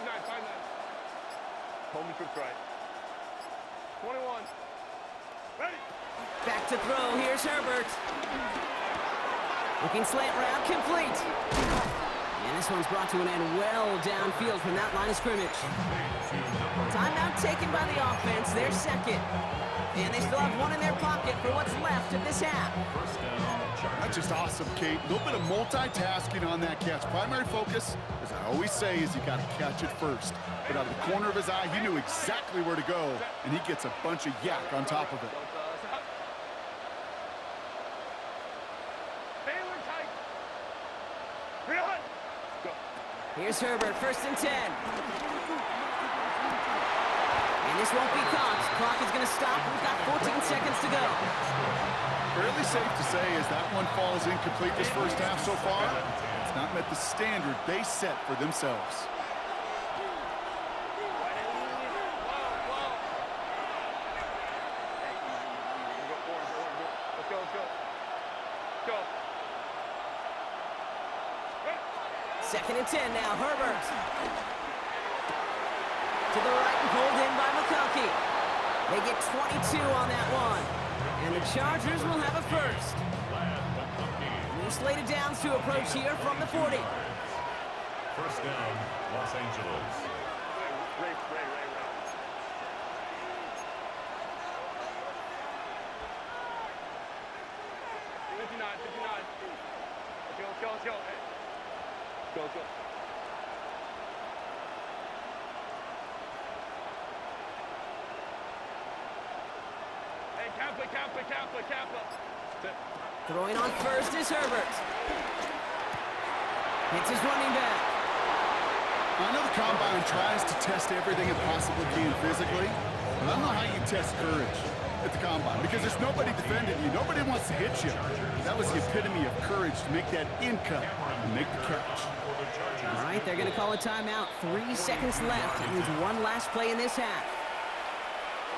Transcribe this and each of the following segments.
5-9. Hold me trips right. 21. Ready. Back to throw. Here's Herbert. Looking slant route, complete. And this one's brought to an end well downfield from that line of scrimmage. Timeout taken by the offense, their second. And they still have one in their pocket for what's left of this half. That's just awesome, Kate. A little bit of multitasking on that catch. Primary focus, as I always say, is you got to catch it first. But out of the corner of his eye, he knew exactly where to go, and he gets a bunch of yak on top of it. Here's Herbert, 1st and 10. And this won't be caught. Clock is going to stop. We've got 14 seconds to go. Fairly safe to say as that one falls incomplete this first half so far, it's not met the standard they set for themselves. Second and 10 now, Herbert. To the right and pulled in by McConkey. They get 22 on that one. And the Chargers will have a first. New slated downs to approach here from the 40. First down, Los Angeles. Ray. 59. Let's go. Go. Hey, Kappa. Throwing on first is Herbert. It's his running back. I know the Combine tries to test everything it possibly can physically, but I don't know how you test courage at the Combine, because there's nobody defending you. Nobody wants to hit you. That was the epitome of courage to make that in cut and make the catch. All right, they're going to call a timeout. 3 seconds left. It means one last play in this half.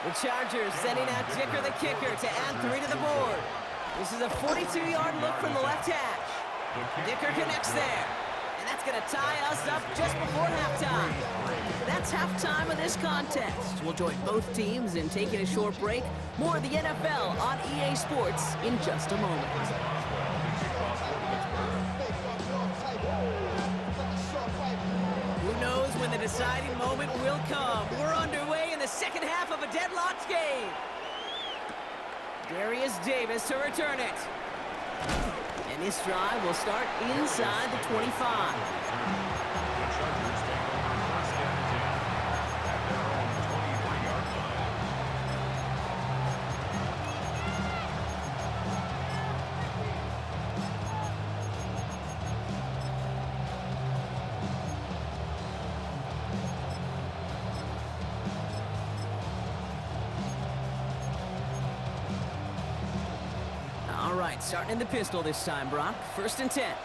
The Chargers sending out Dicker the kicker to add 3 to the board. This is a 42-yard look from the left hash. Dicker connects there. And that's going to tie us up just before halftime. That's halftime of this contest. We'll join both teams in taking a short break. More of the NFL on EA Sports in just a moment. Who knows when the deciding moment will come? We're underway in the second half of a deadlocked game. Darius Davis to return it. And this drive will start inside the 25. All right, starting in the pistol this time, Brock. 1st and 10. 5-9.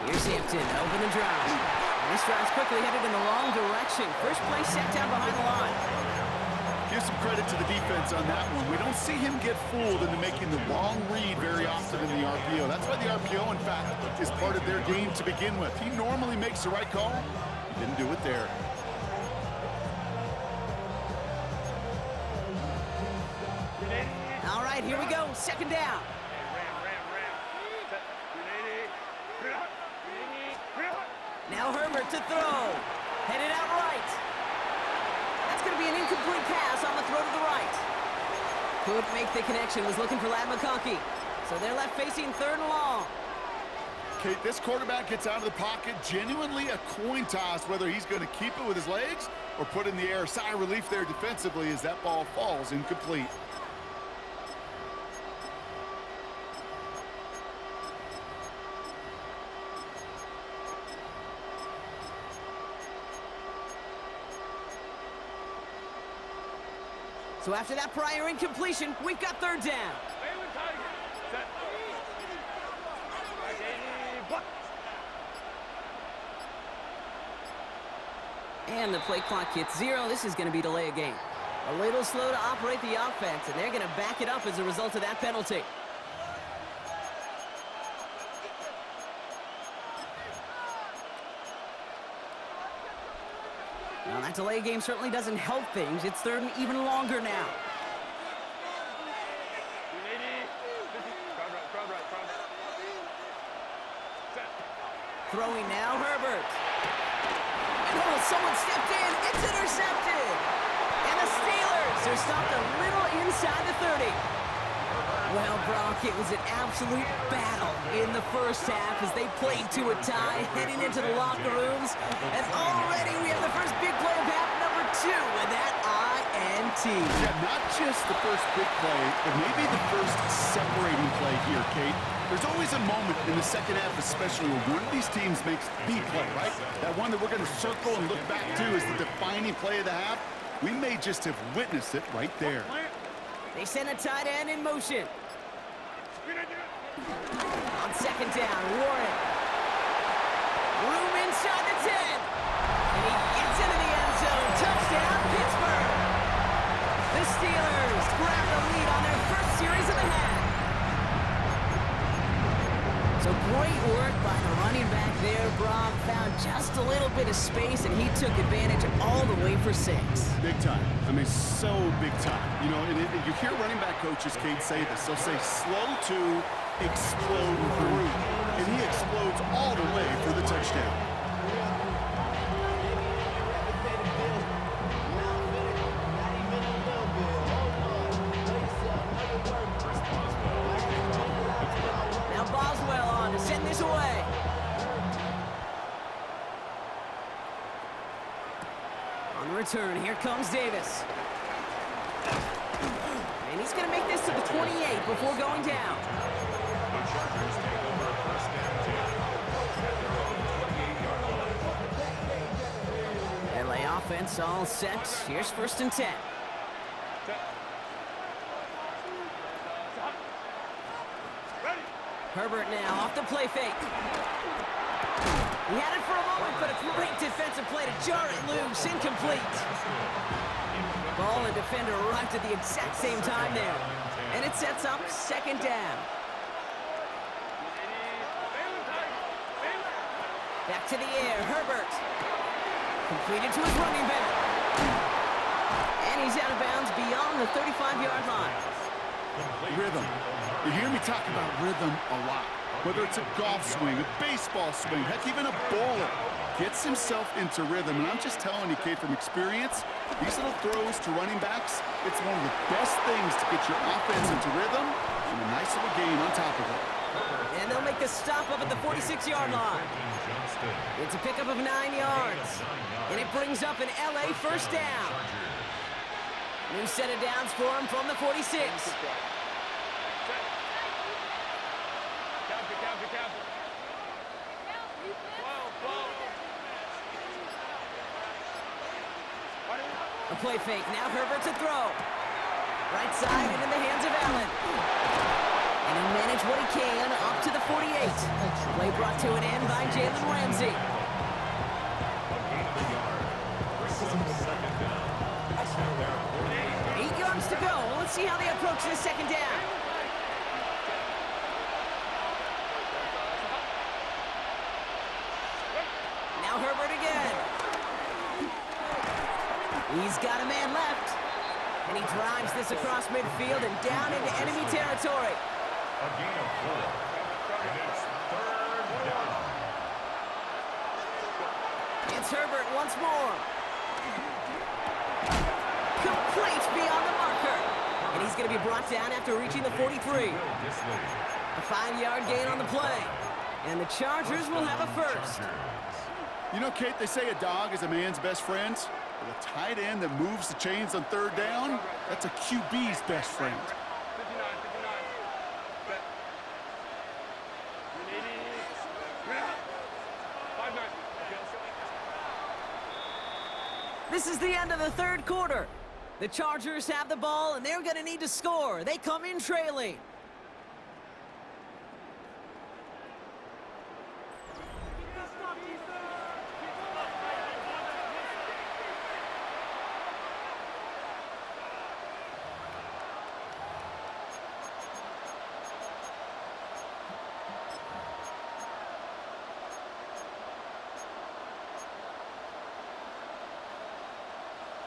Here's Hampton, open and drive. And this drive's quickly headed in the wrong direction. First play set down behind the line. Give some credit to the defense on that one. We don't see him get fooled into making the wrong read very often in the RPO. That's why the RPO, in fact, is part of their game to begin with. He normally makes the right call. He didn't do it there. All right, here we go. 2nd down. Now Herbert to throw. Headed out right. That's going to be an incomplete pass on the throw to the right. Couldn't make the connection. Was looking for Ladd McConkey. So they're left facing 3rd and long. Kate, this quarterback gets out of the pocket, genuinely a coin toss whether he's going to keep it with his legs or put in the air. Sigh of relief there defensively as that ball falls incomplete. So after that prior incompletion, we've got 3rd down. And the play clock hits 0. This is going to be delay a game. A little slow to operate the offense, and they're going to back it up as a result of that penalty. Now, that delay game certainly doesn't help things. It's third and even longer now. Throwing now, Herbert. And oh, someone stepped in. It's intercepted. And the Steelers are stopped a little inside the 30. Well, Brock, it was an absolute battle in the first half as they played to a tie, heading into the locker rooms. And already we have the first big play of half number 2 with that INT. Yeah, not just the first big play, but maybe the first separating play here, Kate. There's always a moment in the second half, especially when one of these teams makes the play, right? That one that we're going to circle and look back to as the defining play of the half. We may just have witnessed it right there. They send a tight end in motion. On second down, Warren. Room inside the 10. And he gets into the end zone. Touchdown, Pittsburgh. The Steelers grab the lead on their first series of the half. So great work by the running back there, Brock. Found just a little bit of space, and he took advantage all the way for 6. Big time. I mean, so big time. You know, and you hear running back coaches, Kate, say this. They'll say slow to explode through. And he explodes all the way for the touchdown. Now Boswell on to send this away. On the return, here comes Davis. And he's going to make this to the 28 before going down. The Chargers take over first and 10 at their own 28-yard line. LA offense all set. Here's first and 10. Herbert now off the play fake. He had it for a moment, but a great defensive play to jar it loose. Incomplete. Ball and defender arrived at the exact same time there. And it sets up second down. Back to the air, Herbert. Completed to his running back. And he's out of bounds beyond the 35-yard line. Rhythm. You hear me talk about rhythm a lot. Whether it's a golf swing, a baseball swing, heck, even a bowler gets himself into rhythm. And I'm just telling you, Kate, from experience, these little throws to running backs, it's one of the best things to get your offense into rhythm and a nice little gain on top of it. And they'll make the stop up at the 46-yard line. It's a pickup of 9 yards. And it brings up an LA first down. New set of downs for him from the 46. A play fake. Now Herbert to throw. Right side and in the hands of Allen. And he'll manage what he can up to the 48. Play brought to an end by Jalen Ramsey. A gain of a yard. Brings up second down. Now they're at 48. 8 yards to go. Let's see how they approach this second down. Now Herbert again. He's got a man left. And he drives this across midfield and down into enemy territory. A gain of 4. And it's third down. It's Herbert once more. Complete beyond the marker. And he's going to be brought down after reaching the 43. A 5-yard gain on the play. And the Chargers will have a first. You know, Kate, they say a dog is a man's best friend. But a tight end that moves the chains on third down, that's a QB's best friend. 59. Set. 5-9. This is the end of the third quarter. The Chargers have the ball, and they're going to need to score. They come in trailing.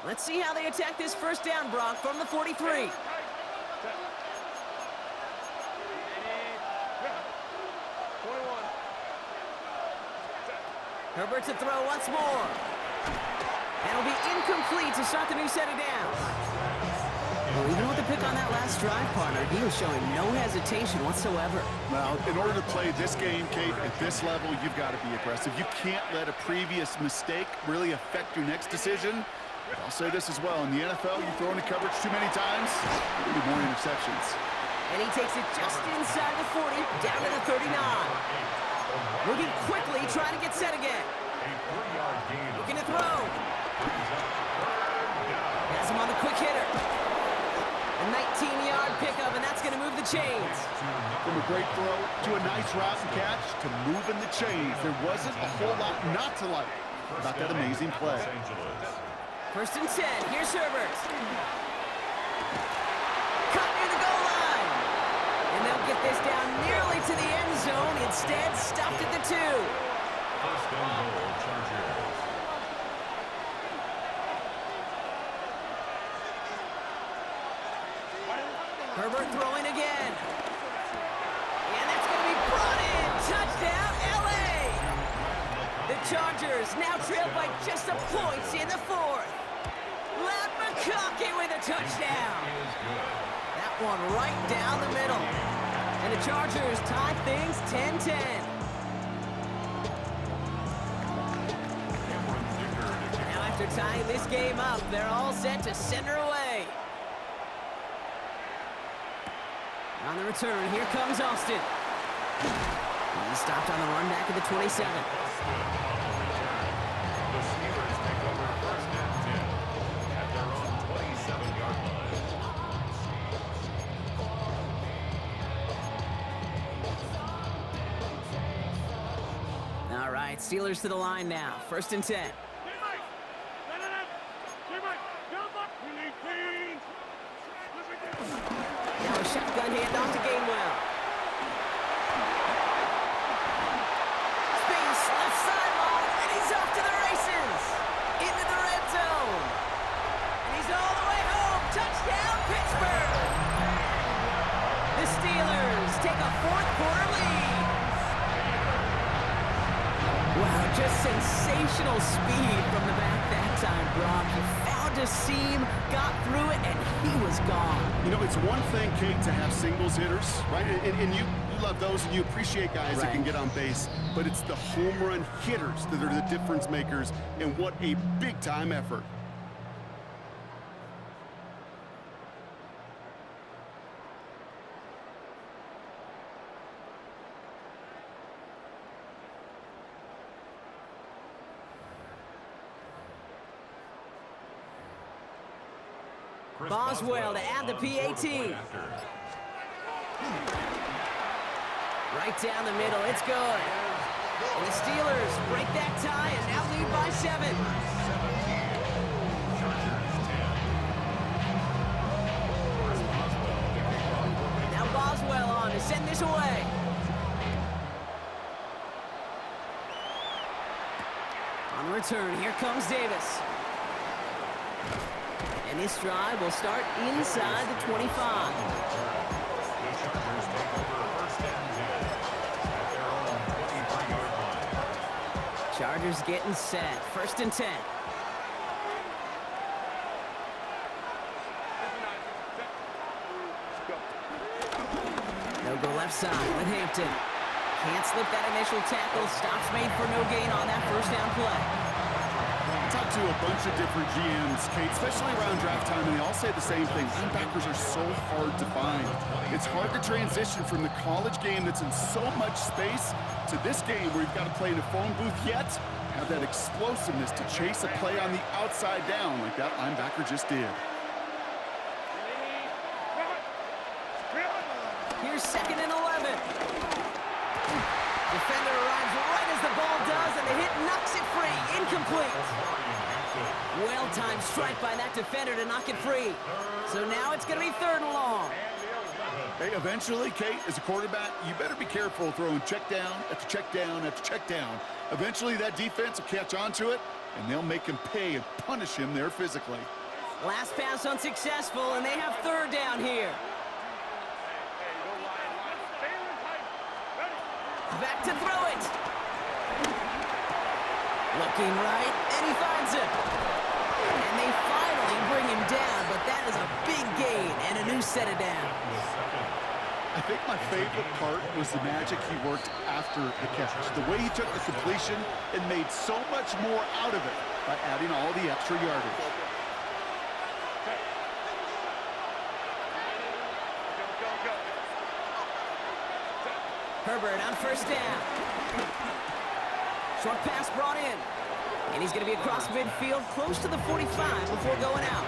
Let's see how they attack this first down, Brock, from the 43. Herbert to throw once more. And it'll be incomplete to start the new set of downs. Well, even with the pick on that last drive, partner, he was showing no hesitation whatsoever. Well, in order to play this game, Kate, at this level, you've got to be aggressive. You can't let a previous mistake really affect your next decision. I'll say this as well. In the NFL, you throw into coverage too many times, there'll be more interceptions. And he takes it just inside the 40, down to the 39. Moving quickly, trying to get set again. Looking to throw. Has him on the quick hitter. A 19-yard pickup, and that's going to move the chains. From a great throw to a nice route and catch to moving the chains. There wasn't a whole lot not to like about that amazing play. First and 10. Here's Herbert. Cut near the goal line. And they'll get this down nearly to the end zone. Instead, stopped at the 2. First and goal, Chargers. Herbert throwing again. And that's going to be brought in. Touchdown, L.A. The Chargers now trail by just a point in the 4th. Lad McConkey with a touchdown. That one right down the middle. And the Chargers tie things 10-10. Now after tying this game up, they're all set to send her away. On the return, here comes Austin. He stopped on the run back at the 27. The Steelers take over first and 10 at their own 27-yard line. All right, Steelers to the line now. First and 10. Now a shotgun handoff to Gainwell. Space, left sideline, and he's off to the races. Into the red zone. And he's all the way home. Touchdown, Pittsburgh. The Steelers take a 4th-quarter lead. Wow, just sensational speed from the back that time, Brock. He found a seam, got through it, and he was gone. You know, it's one thing, Kate, to have singles hitters, right? And you love those, and you appreciate guys that can get on base. But it's the home run hitters that are the difference makers, and what a big-time effort. Boswell to add the PAT. Right down the middle, it's good. And the Steelers break that tie and now lead by 7. Now Boswell on to send this away. On the return, here comes Davis. And this drive will start inside the 25. The Chargers take over first and 10 at their own 23-yard line. Chargers getting set. First and 10. No go left side with Hampton. Can't slip that initial tackle. Stops made for no gain on that first down play. Talked to a bunch of different GMs, Kate, especially around draft time, and they all say the same thing. Linebackers are so hard to find. It's hard to transition from the college game that's in so much space to this game where you've got to play in a phone booth, yet have that explosiveness to chase a play on the outside down like that linebacker just did. Here's 2nd and 11. Defender arrives right as the ball does, and the hit knocks it free. Incomplete. Well-timed strike by that defender to knock it free. So now it's going to be 3rd and long. Hey, eventually, Kate, as a quarterback, you better be careful throwing check down after check down after check down. Eventually, that defense will catch on to it, and they'll make him pay and punish him there physically. Last pass unsuccessful, and they have third down here. Back to throw it. Looking right, and he finds it. And they finally bring him down, but that is a big gain and a new set of downs. I think my favorite part was the magic he worked after the catch. The way he took the completion and made so much more out of it by adding all the extra yardage. Herbert on first down. Short pass brought in. And he's going to be across midfield, close to the 45 before going out.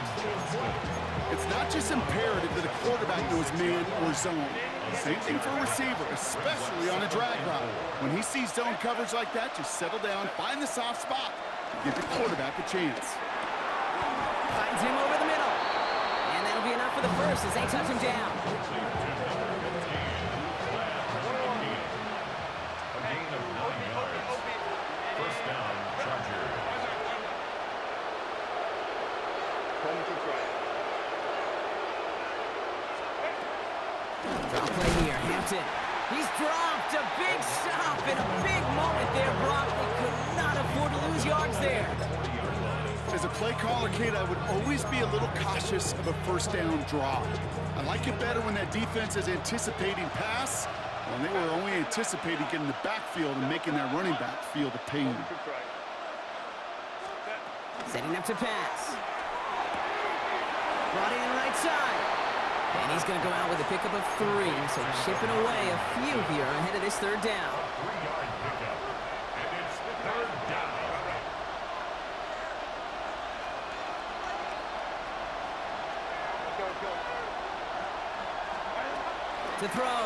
It's not just imperative that a quarterback knows man or zone. Same thing for a receiver, especially on a drag route. When he sees zone coverage like that, just settle down, find the soft spot, and give your quarterback a chance. Finds him over the middle. And that'll be enough for the first as they touch him down. A gain of 9 yards. First down, Chargers. Drop play here, Hampton. He's dropped a big stop and a big moment there, Brock. They could not afford to lose yards there. As a play caller, Kate, I would always be a little cautious of a first down drop. I like it better when that defense is anticipating pass, when they were only anticipating getting the backfield and making that running back feel the pain. Setting up to pass. Brought in right side. And he's going to go out with a pickup of 3, so chipping away a few here ahead of this third down. 3-yard pickup, and it's third down. To throw.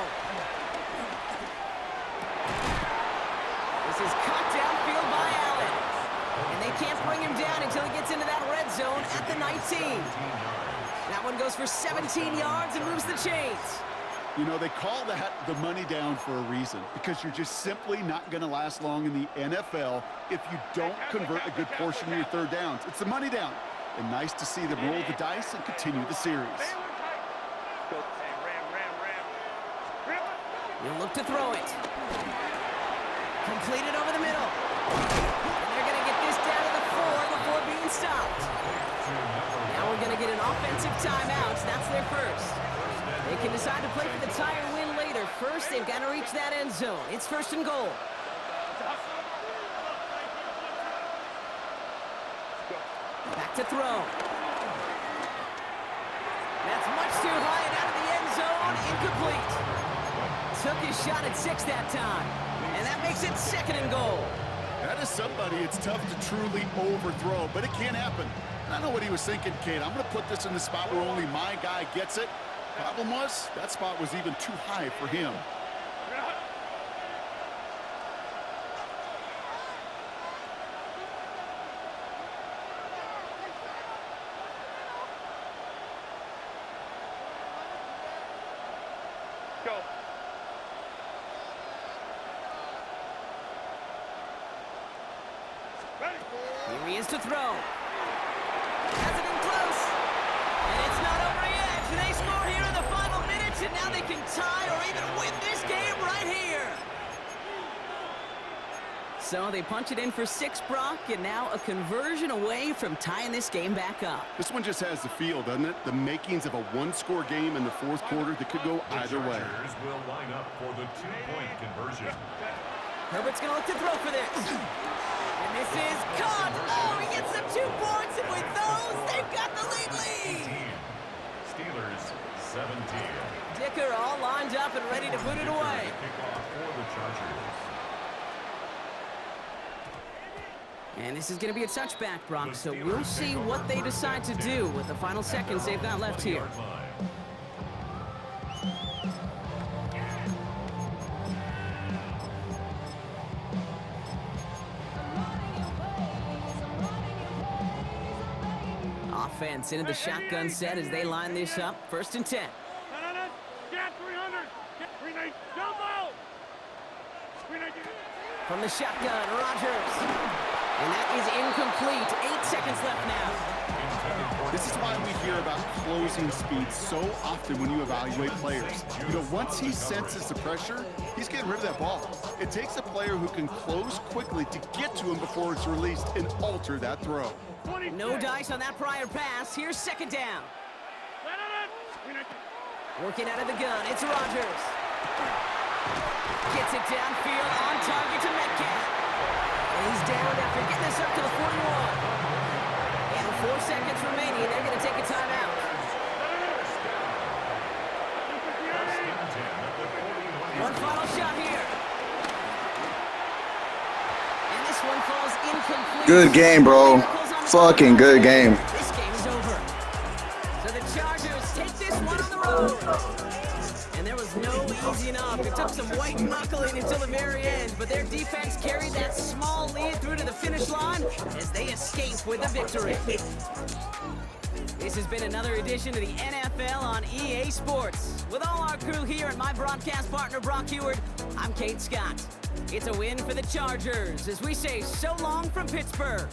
This is cut downfield by Allen. And they can't bring him down until he gets into that red zone at the 19. That one goes for 17 yards and moves the chains. You know, they call that the money down for a reason, because you're just simply not going to last long in the NFL if you don't convert a good portion of your third downs. It's the money down. And nice to see them roll the dice and continue the series. He'll look to throw it. Completed over the middle. And they're going to get this down to the 4 before being stopped. Now we're going to get an offensive timeout. That's their first. They can decide to play for the tie or win later. First, they've got to reach that end zone. It's first and goal. Back to throw. That's much too high and out of the end zone. Incomplete. Took his shot at 6 that time. And that makes it second and goal. That is somebody it's tough to truly overthrow, but it can happen. I know what he was thinking, Kate. I'm going to put this in the spot where only my guy gets it. Problem was, that spot was even too high for him. Go. Ready. Here he is to throw. Has it in close. And it's not over yet. They score here in the final minutes, and now they can tie or even win this game right here. So they punch it in for 6, Brock, and now a conversion away from tying this game back up. This one just has the feel, doesn't it? The makings of a one-score game in the fourth quarter that could go either way. Chargers will line up for the 2-point conversion. Herbert's going to look to throw for this. And this is caught. Oh, he gets them 2 points, and with those, they've got the lead. Steelers 17. Dicker all lined up and ready to put it away. Kickoff for the Chargers. And this is going to be a touchback, Brock, so we'll see what they decide to do with the final seconds they've got left here. Offense into the shotgun set as they line this up. First and 10. Get 300. Get 390. Jump out. 390. From the shotgun, Rodgers. And that is incomplete. 8 seconds left now. This is why we hear about closing speed so often when you evaluate players. You know, once he senses the pressure, he's getting rid of that ball. It takes a player who can close quickly to get to him before it's released and alter that throw. No dice on that prior pass. Here's second down. Working out of the gun, it's Rodgers. Gets it downfield, on target to Metcalf. And he's down after getting this up to the 41. And 4 seconds remaining, they're going to take a timeout. One final shot here. And this one falls incomplete. Good game, bro. Fucking good game. This game is over. So the Chargers take this one on the road. And there was no easing up. It took some white knuckling until the very end, but their defense carried that small lead through to the finish line as they escape with a victory. This has been another edition of the NFL on EA Sports. With all our crew here and my broadcast partner, Brock Heward, I'm Kate Scott. It's a win for the Chargers as we say so long from Pittsburgh.